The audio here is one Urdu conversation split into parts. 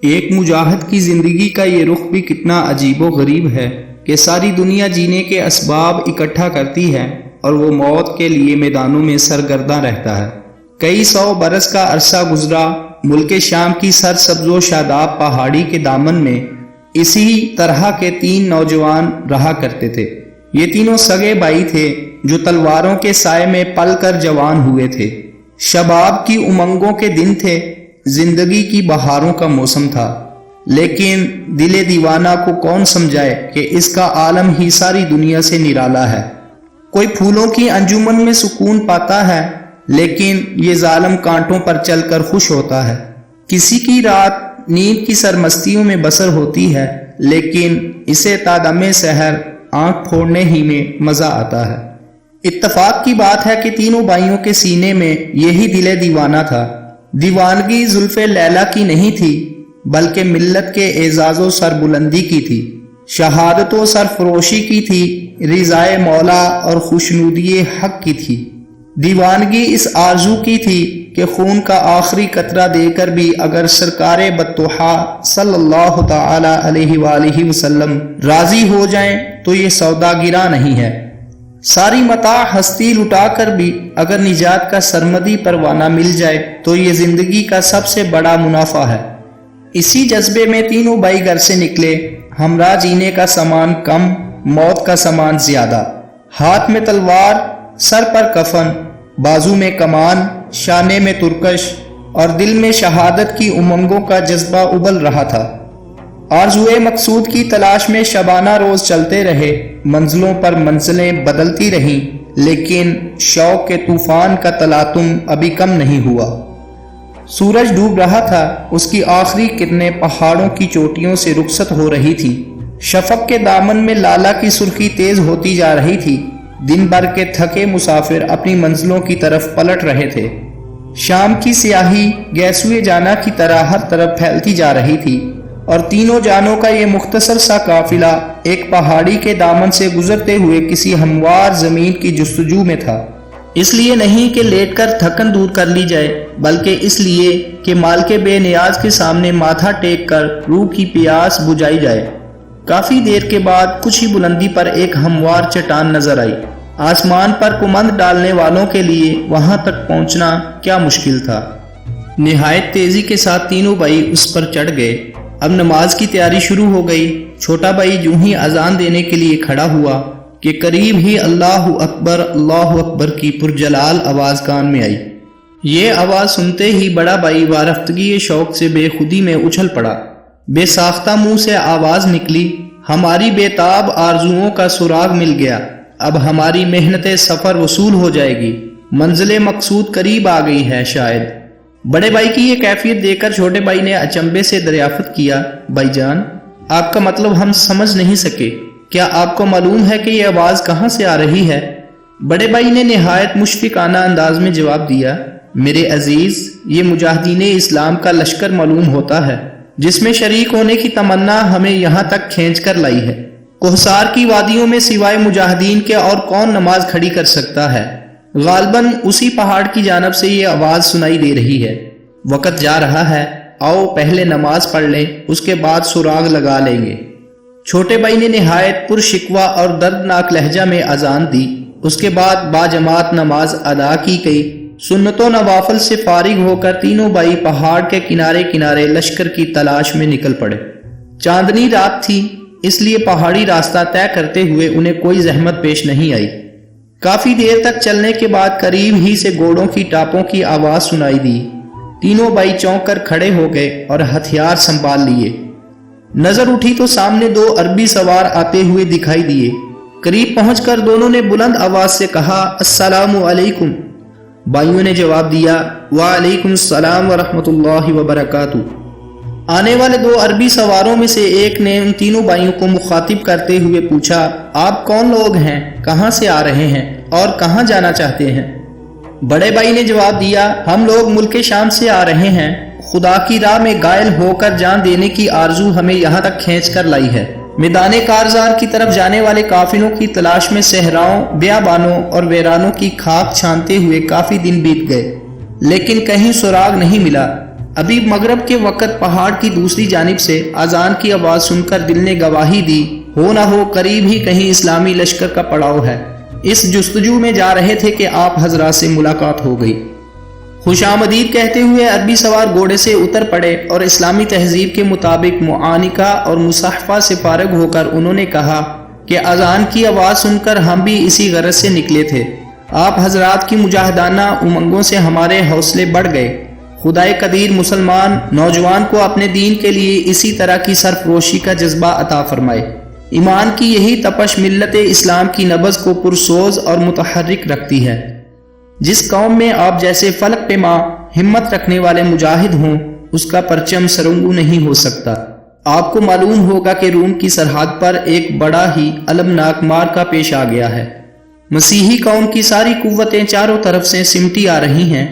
ایک مجاہد کی زندگی کا یہ رخ بھی کتنا عجیب و غریب ہے کہ ساری دنیا جینے کے اسباب اکٹھا کرتی ہے اور وہ موت کے لیے میدانوں میں سرگرداں رہتا ہے۔ کئی سو برس کا عرصہ گزرا، ملک شام کی سرسبز و شاداب پہاڑی کے دامن میں اسی طرح کے 3 نوجوان رہا کرتے تھے۔ یہ تینوں سگے بھائی تھے جو تلواروں کے سائے میں پل کر جوان ہوئے تھے۔ شباب کی امنگوں کے دن تھے، زندگی کی بہاروں کا موسم تھا، لیکن دل دیوانہ کو کون سمجھائے کہ اس کا عالم ہی ساری دنیا سے نرالا ہے۔ کوئی پھولوں کی انجمن میں سکون پاتا ہے، لیکن یہ ظالم کانٹوں پر چل کر خوش ہوتا ہے۔ کسی کی رات نیند کی سرمستیوں میں بسر ہوتی ہے، لیکن اسے تا دم سحر آنکھ پھوڑنے ہی میں مزہ آتا ہے۔ اتفاق کی بات ہے کہ تینوں بھائیوں کے سینے میں یہی دل دیوانہ تھا۔ دیوانگی زلف لیلا کی نہیں تھی، بلکہ ملت کے اعزاز و سربلندی کی تھی، شہادت و سرفروشی کی تھی، رضائے مولا اور خوشنودی حق کی تھی۔ دیوانگی اس آرزو کی تھی کہ خون کا آخری قطرہ دے کر بھی اگر سرکار بطحا صلی اللہ تعالی علیہ وآلہ وسلم راضی ہو جائیں تو یہ سوداگرہ نہیں ہے۔ ساری متاع ہستی لٹا کر بھی اگر نجات کا سرمدی پروانہ مل جائے تو یہ زندگی کا سب سے بڑا منافع ہے۔ اسی جذبے میں تینوں بھائی گھر سے نکلے، ہمراہ جینے کا سامان کم، موت کا سامان زیادہ۔ ہاتھ میں تلوار، سر پر کفن، بازو میں کمان، شانے میں ترکش اور دل میں شہادت کی امنگوں کا جذبہ ابل رہا تھا۔ آرزوئے مقصود کی تلاش میں شبانہ روز چلتے رہے، منزلوں پر منزلیں بدلتی رہیں، لیکن شوق کے طوفان کا تلاطم ابھی کم نہیں ہوا۔ سورج ڈوب رہا تھا، اس کی آخری کرنیں پہاڑوں کی چوٹیوں سے رخصت ہو رہی تھی۔ شفق کے دامن میں لالا کی سرخی تیز ہوتی جا رہی تھی۔ دن بھر کے تھکے مسافر اپنی منزلوں کی طرف پلٹ رہے تھے۔ شام کی سیاہی گیسوئے جانا کی طرح ہر طرف پھیلتی جا رہی تھی، اور تینوں جانوں کا یہ مختصر سا قافلہ ایک پہاڑی کے دامن سے گزرتے ہوئے کسی ہموار زمین کی جستجو میں تھا۔ اس لیے نہیں کہ لیٹ کر تھکن دور کر لی جائے، بلکہ اس لیے کہ مالک بے نیاز کے سامنے ماتھا ٹیک کر روح کی پیاس بجھائی جائے۔ کافی دیر کے بعد کچھ ہی بلندی پر ایک ہموار چٹان نظر آئی۔ آسمان پر کمند ڈالنے والوں کے لیے وہاں تک پہنچنا کیا مشکل تھا۔ نہایت تیزی کے ساتھ تینوں بھائی اس پر چڑھ گئے۔ اب نماز کی تیاری شروع ہو گئی۔ چھوٹا بھائی یوں ہی اذان دینے کے لیے کھڑا ہوا کہ قریب ہی اللہ اکبر کی پرجلال آواز کان میں آئی۔ یہ آواز سنتے ہی بڑا بھائی وارفتگی شوق سے بے خودی میں اچھل پڑا۔ بے ساختہ منہ سے آواز نکلی، ہماری بے تاب آرزوؤں کا سراغ مل گیا، اب ہماری محنت سفر وصول ہو جائے گی، منزل مقصود قریب آ گئی ہے شاید۔ بڑے بھائی کی یہ کیفیت دیکھ کر چھوٹے بھائی نے اچنبے سے دریافت کیا، بھائی جان آپ کا مطلب ہم سمجھ نہیں سکے، کیا آپ کو معلوم ہے کہ یہ آواز کہاں سے آ رہی ہے؟ بڑے بھائی نے نہایت مشفقانہ انداز میں جواب دیا، میرے عزیز یہ مجاہدین اسلام کا لشکر معلوم ہوتا ہے، جس میں شریک ہونے کی تمنا ہمیں یہاں تک کھینچ کر لائی ہے۔ کوہسار کی وادیوں میں سوائے مجاہدین کے اور کون نماز کھڑی کر سکتا ہے؟ غالباً اسی پہاڑ کی جانب سے یہ آواز سنائی دے رہی ہے۔ وقت جا رہا ہے، آؤ پہلے نماز پڑھ لیں، اس کے بعد سراغ لگا لیں گے۔ چھوٹے بھائی نے نہایت پرشکوہ اور دردناک لہجہ میں اذان دی۔ اس کے بعد باجماعت نماز ادا کی گئی۔ سنت و نوافل سے فارغ ہو کر تینوں بھائی پہاڑ کے کنارے کنارے لشکر کی تلاش میں نکل پڑے۔ چاندنی رات تھی، اس لیے پہاڑی راستہ طے کرتے ہوئے انہیں کوئی زحمت پیش نہیں آئی۔ کافی دیر تک چلنے کے بعد قریب ہی سے گھوڑوں کی ٹاپوں کی آواز سنائی دی۔ تینوں بھائی چونک کر کھڑے ہو گئے اور ہتھیار سنبھال لیے۔ نظر اٹھی تو سامنے 2 عربی سوار آتے ہوئے دکھائی دیے۔ قریب پہنچ کر دونوں نے بلند آواز سے کہا، السلام علیکم۔ بھائیوں نے جواب دیا، وعلیکم السلام ورحمۃ اللہ وبرکاتہ۔ آنے والے 2 عربی سواروں میں سے ایک نے ان تینوں بھائیوں کو مخاطب کرتے ہوئے پوچھا، آپ کون لوگ ہیں، کہاں سے آ رہے ہیں اور کہاں جانا چاہتے ہیں؟ بڑے بھائی نے جواب دیا، ہم لوگ ملک شام سے آ رہے ہیں، خدا کی راہ میں غائل ہو کر جان دینے کی آرزو ہمیں یہاں تک کھینچ کر لائی ہے۔ میدان کارزار کی طرف جانے والے قافلوں کی تلاش میں صحراؤں، بیابانوں اور ویرانوں کی خاک چھانتے ہوئے کافی دن بیت گئے، لیکن کہیں سراغ نہیں ملا۔ ابھی مغرب کے وقت پہاڑ کی دوسری جانب سے اذان کی آواز سن کر دل نے گواہی دی، ہو نہ ہو قریب ہی کہیں اسلامی لشکر کا پڑاؤ ہے۔ اس جستجو میں جا رہے تھے کہ آپ حضرات سے ملاقات ہو گئی۔ خوش آمدید کہتے ہوئے عربی سوار گھوڑے سے اتر پڑے اور اسلامی تہذیب کے مطابق معانقہ اور مصحفہ سے فارغ ہو کر انہوں نے کہا کہ اذان کی آواز سن کر ہم بھی اسی غرض سے نکلے تھے۔ آپ حضرات کی مجاہدانہ امنگوں سے ہمارے حوصلے بڑھ گئے۔ خدائے قدیر مسلمان نوجوان کو اپنے دین کے لیے اسی طرح کی سرفروشی کا جذبہ عطا فرمائے۔ ایمان کی یہی تپش ملت اسلام کی نبض کو پرسوز اور متحرک رکھتی ہے۔ جس قوم میں آپ جیسے فلک پہ ماں ہمت رکھنے والے مجاہد ہوں، اس کا پرچم سرنگو نہیں ہو سکتا۔ آپ کو معلوم ہوگا کہ روم کی سرحد پر ایک بڑا ہی المناک مارکا پیش آ گیا ہے۔ مسیحی قوم کی ساری قوتیں چاروں طرف سے سمٹی آ رہی ہیں۔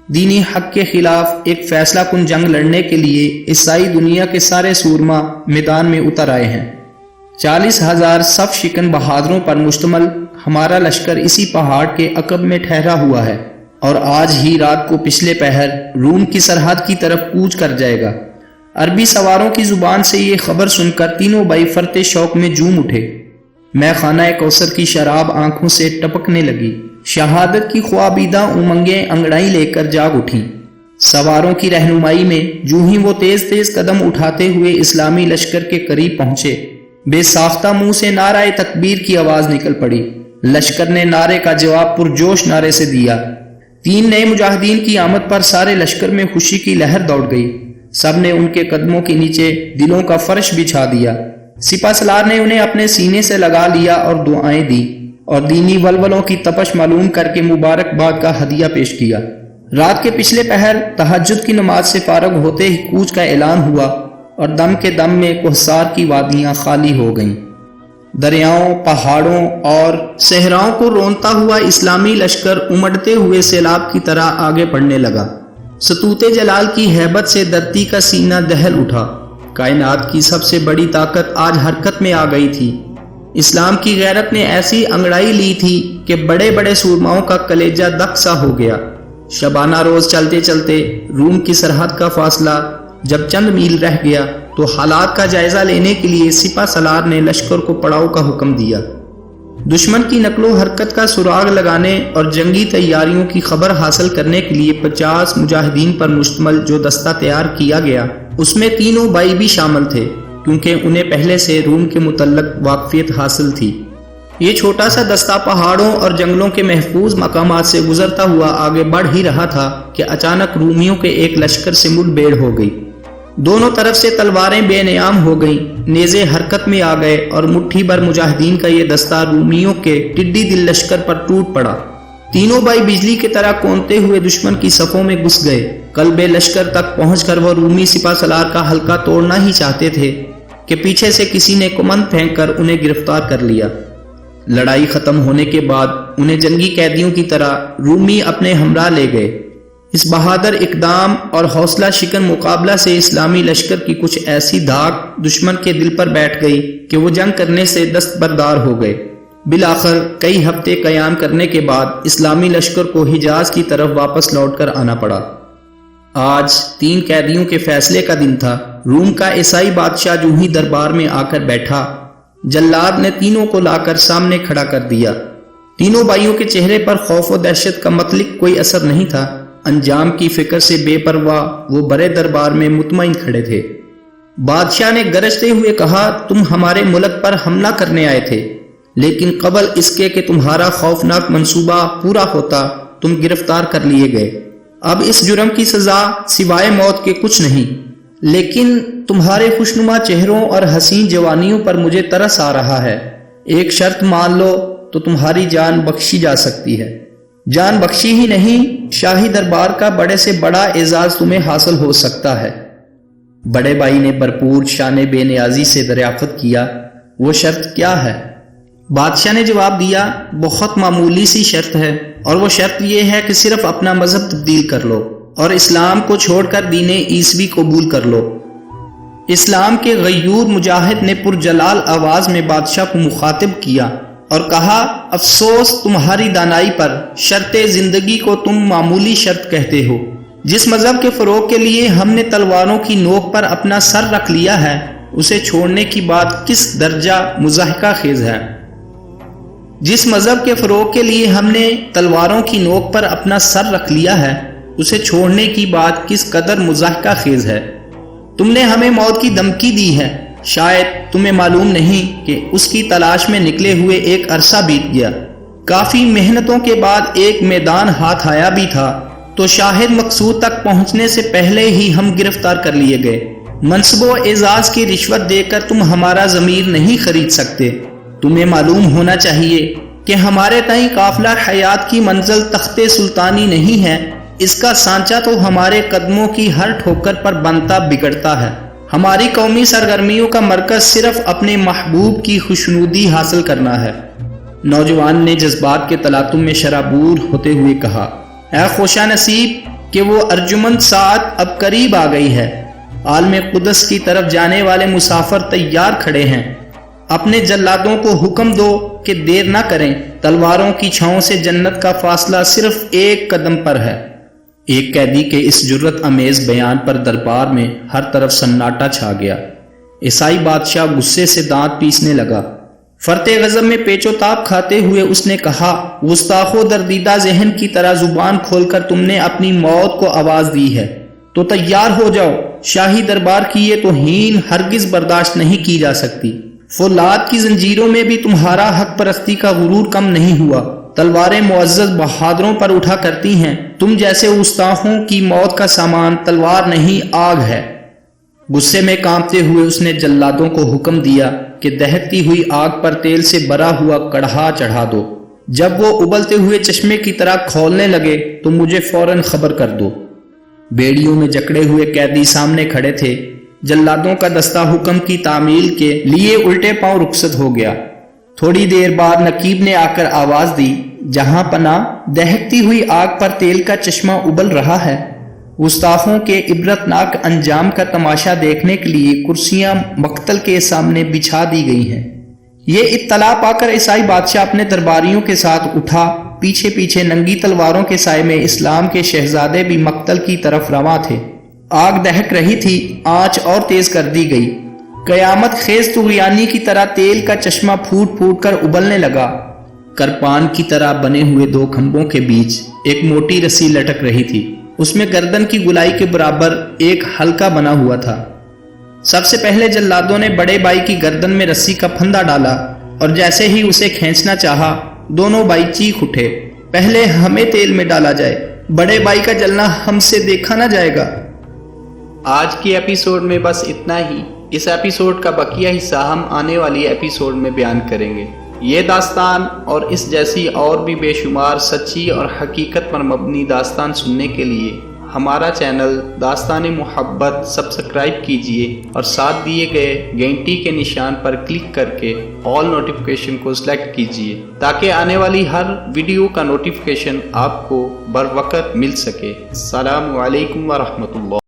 دینی حق کے خلاف ایک فیصلہ کن جنگ لڑنے کے لیے عیسائی دنیا کے سارے سورما میدان میں اتر آئے ہیں۔ 40,000 صف شکن بہادروں پر مشتمل ہمارا لشکر اسی پہاڑ کے عقب میں ٹھہرا ہوا ہے اور آج ہی رات کو پچھلے پہر روم کی سرحد کی طرف کوچ کر جائے گا۔ عربی سواروں کی زبان سے یہ خبر سن کر تینوں بھائی فرتے شوق میں جھوم اٹھے۔ میں خانہ کوثر کی شراب آنکھوں سے ٹپکنے لگی۔ شہادت کی خوابیدہ امنگیں انگڑائی لے کر جاگ اٹھیں۔ سواروں کی رہنمائی میں جو ہی وہ تیز تیز قدم اٹھاتے ہوئے اسلامی لشکر کے قریب پہنچے، بے ساختہ منہ سے نعرہ تکبیر کی آواز نکل پڑی۔ لشکر نے نعرے کا جواب پرجوش نعرے سے دیا۔ 3 نئے مجاہدین کی آمد پر سارے لشکر میں خوشی کی لہر دوڑ گئی۔ سب نے ان کے قدموں کے نیچے دلوں کا فرش بچھا دیا۔ سپہ سالار نے انہیں اپنے سینے سے لگا لیا اور دعائیں دی اور دینی ولولوں کی تپش معلوم کر کے مبارکباد کا ہدیہ پیش کیا۔ رات کے پچھلے پہر تہجد کی نماز سے فارغ ہوتے ہی کوچ کا اعلان ہوا اور دم کے دم میں کوہسار کی وادیاں خالی ہو گئیں۔ دریاؤں، پہاڑوں اور صحراؤں کو رونتا ہوا اسلامی لشکر امڑتے ہوئے سیلاب کی طرح آگے بڑھنے لگا۔ ستوت جلال کی ہیبت سے دھرتی کا سینہ دہل اٹھا۔ کائنات کی سب سے بڑی طاقت آج حرکت میں آ گئی تھی۔ اسلام کی غیرت نے ایسی انگڑائی لی تھی کہ بڑے بڑے سورماؤں کا کلیجہ دک سا ہو گیا۔ شبانہ روز چلتے چلتے روم کی سرحد کا فاصلہ جب چند میل رہ گیا تو حالات کا جائزہ لینے کے لیے سپہ سالار نے لشکر کو پڑاؤ کا حکم دیا۔ دشمن کی نقل و حرکت کا سراغ لگانے اور جنگی تیاریوں کی خبر حاصل کرنے کے لیے 50 مجاہدین پر مشتمل جو دستہ تیار کیا گیا، اس میں تینوں بھائی بھی شامل تھے کیونکہ انہیں پہلے سے روم کے متعلق واقفیت حاصل تھی۔ یہ چھوٹا سا دستہ پہاڑوں اور جنگلوں کے محفوظ مقامات سے گزرتا ہوا آگے بڑھ ہی رہا تھا کہ اچانک رومیوں کے ایک لشکر سے مل بیڑ ہو گئی۔ دونوں طرف سے تلواریں بے نیام ہو گئیں، نیزے حرکت میں آ گئے اور مٹھی بھر مجاہدین کا یہ دستہ رومیوں کے ٹڈی دل لشکر پر ٹوٹ پڑا۔ تینوں بھائی بجلی کی طرح کونتے ہوئے دشمن کی صفوں میں گھس گئے۔ قلب لشکر تک پہنچ کر وہ رومی سپہ سالار کا حلقہ توڑنا ہی چاہتے تھے کہ پیچھے سے کسی نے کمند پھینک کر انہیں گرفتار کر لیا۔ لڑائی ختم ہونے کے بعد انہیں جنگی قیدیوں کی طرح رومی اپنے ہمراہ لے گئے۔ اس بہادر اقدام اور حوصلہ شکن مقابلہ سے اسلامی لشکر کی کچھ ایسی دھاک دشمن کے دل پر بیٹھ گئی کہ وہ جنگ کرنے سے دستبردار ہو گئے۔ بالآخر کئی ہفتے قیام کرنے کے بعد اسلامی لشکر کو حجاز کی طرف واپس لوٹ کر آنا پڑا۔ آج 3 قیدیوں کے فیصلے کا دن تھا۔ روم کا عیسائی بادشاہ جو ہی دربار میں آ کر بیٹھا، جلاد نے تینوں کو لا کر سامنے کھڑا کر دیا۔ تینوں بھائیوں کے چہرے پر خوف و دہشت کا مطلق کوئی اثر نہیں تھا۔ انجام کی فکر سے بے پرواہ وہ بڑے دربار میں مطمئن کھڑے تھے۔ بادشاہ نے گرجتے ہوئے کہا، تم ہمارے ملک پر حملہ کرنے آئے تھے، لیکن قبل اس کے کہ تمہارا خوفناک منصوبہ پورا ہوتا تم گرفتار کر لیے گئے۔ اب اس جرم کی سزا سوائے موت کے کچھ نہیں، لیکن تمہارے خوشنما چہروں اور حسین جوانیوں پر مجھے ترس آ رہا ہے۔ ایک شرط مان لو تو تمہاری جان بخشی جا سکتی ہے۔ جان بخشی ہی نہیں، شاہی دربار کا بڑے سے بڑا اعزاز تمہیں حاصل ہو سکتا ہے۔ بڑے بھائی نے بھرپور شان بے نیازی سے دریافت کیا، وہ شرط کیا ہے؟ بادشاہ نے جواب دیا، بہت معمولی سی شرط ہے، اور وہ شرط یہ ہے کہ صرف اپنا مذہب تبدیل کر لو اور اسلام کو چھوڑ کر دین عیسوی قبول کر لو۔ اسلام کے غیور مجاہد نے پرجلال آواز میں بادشاہ کو مخاطب کیا اور کہا، افسوس تمہاری دانائی پر، شرط زندگی کو تم معمولی شرط کہتے ہو۔ جس مذہب کے فروغ کے لیے ہم نے تلواروں کی نوک پر اپنا سر رکھ لیا ہے، اسے چھوڑنے کی بات کس درجہ مضحکہ خیز ہے۔ جس مذہب کے فروغ کے لیے ہم نے تلواروں کی نوک پر اپنا سر رکھ لیا ہے، اسے چھوڑنے کی بات کس قدر مضحکہ خیز ہے۔ تم نے ہمیں موت کی دھمکی دی ہے، شاید تمہیں معلوم نہیں کہ اس کی تلاش میں نکلے ہوئے ایک عرصہ بیت گیا۔ کافی محنتوں کے بعد ایک میدان ہاتھ آیا بھی تھا تو شاہد مقصود تک پہنچنے سے پہلے ہی ہم گرفتار کر لیے گئے۔ منصب و اعزاز کی رشوت دے کر تم ہمارا ضمیر نہیں خرید سکتے۔ تمہیں معلوم ہونا چاہیے کہ ہمارے تئیں قافلہ حیات کی منزل تخت سلطانی نہیں ہے، اس کا سانچہ تو ہمارے قدموں کی ہر ٹھوکر پر بنتا بگڑتا ہے۔ ہماری قومی سرگرمیوں کا مرکز صرف اپنے محبوب کی خوشنودی حاصل کرنا ہے۔ نوجوان نے جذبات کے تلاطم میں شرابور ہوتے ہوئے کہا، اے خوشا نصیب کہ وہ ارجمند ساعت اب قریب آ گئی ہے۔ عالم قدس کی طرف جانے والے مسافر تیار کھڑے ہیں۔ اپنے جلادوں کو حکم دو کہ دیر نہ کریں، تلواروں کی چھاؤں سے جنت کا فاصلہ صرف ایک قدم پر ہے۔ ایک قیدی کے اس جرأت امیز بیان پر دربار میں ہر طرف سناٹا چھا گیا۔ عیسائی بادشاہ غصے سے دانت پیسنے لگا۔ فرط غضب میں پیچ و تاب کھاتے ہوئے اس نے کہا، گستاخو دردیدہ ذہن کی طرح زبان کھول کر تم نے اپنی موت کو آواز دی ہے تو تیار ہو جاؤ۔ شاہی دربار کی یہ توہین ہرگز برداشت نہیں کی جا سکتی۔ فولاد کی زنجیروں میں بھی تمہارا حق پرستی کا غرور کم نہیں ہوا۔ تلواریں معزز بہادروں پر اٹھا کرتی ہیں، تم جیسے گستاخوں کی موت کا سامان تلوار نہیں آگ ہے۔ غصے میں کانپتے ہوئے اس نے جلادوں کو حکم دیا کہ دہکتی ہوئی آگ پر تیل سے بھرا ہوا کڑھا چڑھا دو۔ جب وہ ابلتے ہوئے چشمے کی طرح کھولنے لگے تو مجھے فوراً خبر کر دو۔ بیڑیوں میں جکڑے ہوئے قیدی سامنے کھڑے تھے۔ جلادوں کا دستہ حکم کی تعمیل کے لیے الٹے پاؤں رخصت ہو گیا۔ تھوڑی دیر بعد نقیب نے آ کر آواز دی، جہاں پناہ دہکتی ہوئی آگ پر تیل کا چشمہ ابل رہا ہے۔ گستاخوں کے عبرتناک انجام کا تماشا دیکھنے کے لیے کرسیاں مقتل کے سامنے بچھا دی گئی ہیں۔ یہ اطلاع پا کر عیسائی بادشاہ اپنے درباریوں کے ساتھ اٹھا۔ پیچھے پیچھے ننگی تلواروں کے سائے میں اسلام کے شہزادے بھی مقتل کی طرف رواں تھے۔ آگ دہک رہی تھی، آنچ اور تیز کر دی گئی۔ قیامت خیز طغیانی کی طرح تیل کا چشمہ پھوٹ پھوٹ کر ابلنے لگا۔ کرپان کی طرح بنے ہوئے دو کھمبوں کے بیچ ایک موٹی رسی لٹک رہی تھی، اس میں گردن کی گولائی کے برابر ایک حلقہ بنا ہوا تھا۔ سب سے پہلے جلادوں نے بڑے بھائی کی گردن میں رسی کا پھندا ڈالا اور جیسے ہی اسے کھینچنا چاہا، دونوں بھائی چیخ اٹھے، پہلے ہمیں تیل میں ڈالا جائے، بڑے بھائی کا جلنا ہم سے دیکھا نہ جائے گا۔ آج کی ایپیسوڈ میں بس اتنا ہی۔ اس ایپیسوڈ کا بقیہ حصہ ہم آنے والی ایپیسوڈ میں بیان کریں گے۔ یہ داستان اور اس جیسی اور بھی بے شمار سچی اور حقیقت پر مبنی داستان سننے کے لیے ہمارا چینل داستان محبت سبسکرائب کیجئے اور ساتھ دیے گئے گھنٹی کے نشان پر کلک کر کے آل نوٹیفیکیشن کو سلیکٹ کیجئے تاکہ آنے والی ہر ویڈیو کا نوٹیفیکیشن آپ کو بر وقت مل سکے۔ السلام علیکم ورحمۃ اللہ۔